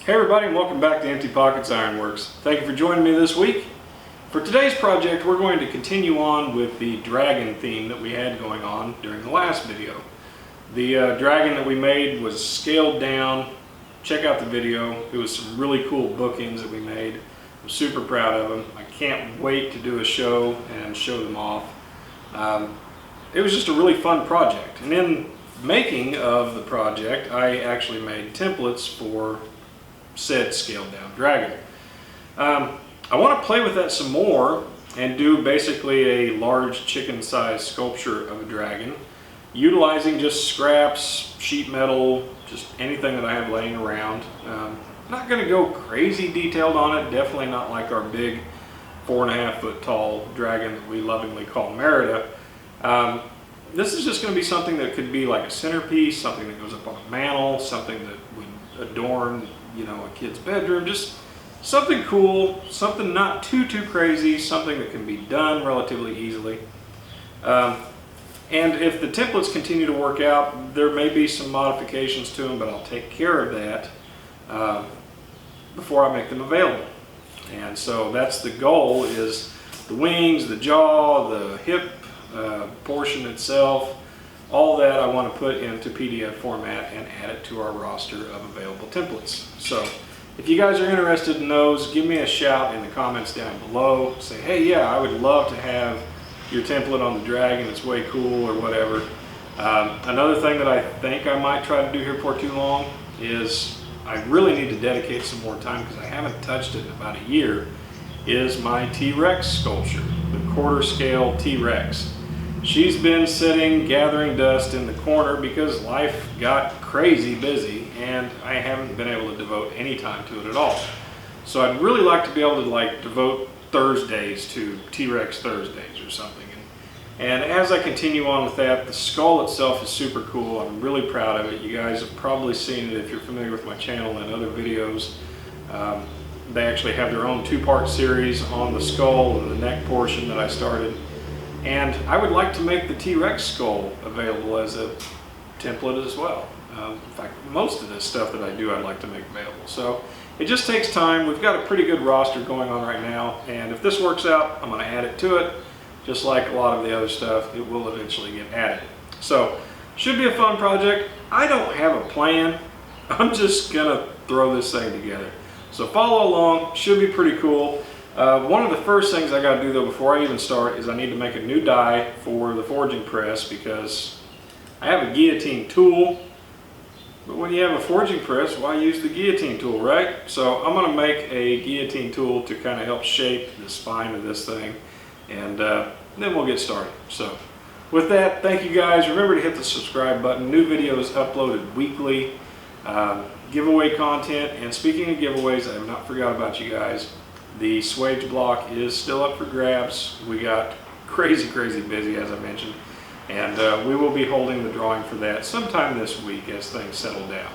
Hey everybody, and welcome back to Empty Pockets Ironworks. Thank you for joining me this week. For today's project, we're going to continue on with the dragon theme that we had going on during the last video. The dragon that we made was scaled down. Check out the video. It was some really cool bookends that we made. I'm super proud of them. I can't wait to do a show and show them off. It was just a really fun project. And in making of the project, I actually made templates for said scaled down dragon. I want to play with that some more and do basically a large chicken sized sculpture of a dragon, utilizing just scraps, sheet metal, just anything that I have laying around. Not going to go crazy detailed on it, definitely not like our big 4.5 foot tall dragon that we lovingly call Merida. This is just going to be something that could be like a centerpiece, something that goes up on a mantle, something that would adorn, you know, a kid's bedroom, just something cool, something not too crazy, something that can be done relatively easily. And if the templates continue to work out, there may be some modifications to them, but I'll take care of that before I make them available. And so that's the goal, is the wings, the jaw, the hip portion itself, all that I want to put into PDF format and add it to our roster of available templates. So if you guys are interested in those, give me a shout in the comments down below. Say, hey, yeah, I would love to have your template on the dragon, it's way cool, or whatever. Another thing that I think I might try to do here before too long is, I really need to dedicate some more time because I haven't touched it in about a year, is my T-Rex sculpture, the quarter scale T-Rex. She's been sitting gathering dust in the corner because life got crazy busy and I haven't been able to devote any time to it at all. So I'd really like to be able to devote Thursdays to T-Rex Thursdays or something. And as I continue on with that, the skull itself is super cool. I'm really proud of it. You guys have probably seen it if you're familiar with my channel and other videos. They actually have their own two-part series on the skull and the neck portion that I started. And I would like to make the T-Rex skull available as a template as well. In fact, most of this stuff that I do, I'd like to make available. So it just takes time. We've got a pretty good roster going on right now. And if this works out, I'm going to add it to it. Just like a lot of the other stuff, it will eventually get added. So should be a fun project. I don't have a plan. I'm just going to throw this thing together. So follow along. Should be pretty cool. One of the first things I got to do though before I even start is I need to make a new die for the forging press, because I have a guillotine tool, but when you have a forging press, why use the guillotine tool, right? So I'm going to make a guillotine tool to kind of help shape the spine of this thing, and then we'll get started. So with that, thank you guys. Remember to hit the subscribe button. New videos uploaded weekly, giveaway content, and speaking of giveaways, I have not forgot about you guys. The swage block is still up for grabs. We got crazy busy, as I mentioned, and we will be holding the drawing for that sometime this week as things settle down.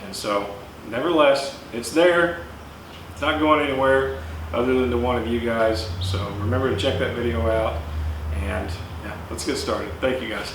And so, nevertheless, it's there. It's not going anywhere other than to one of you guys. So remember to check that video out, and yeah, let's get started. Thank you guys.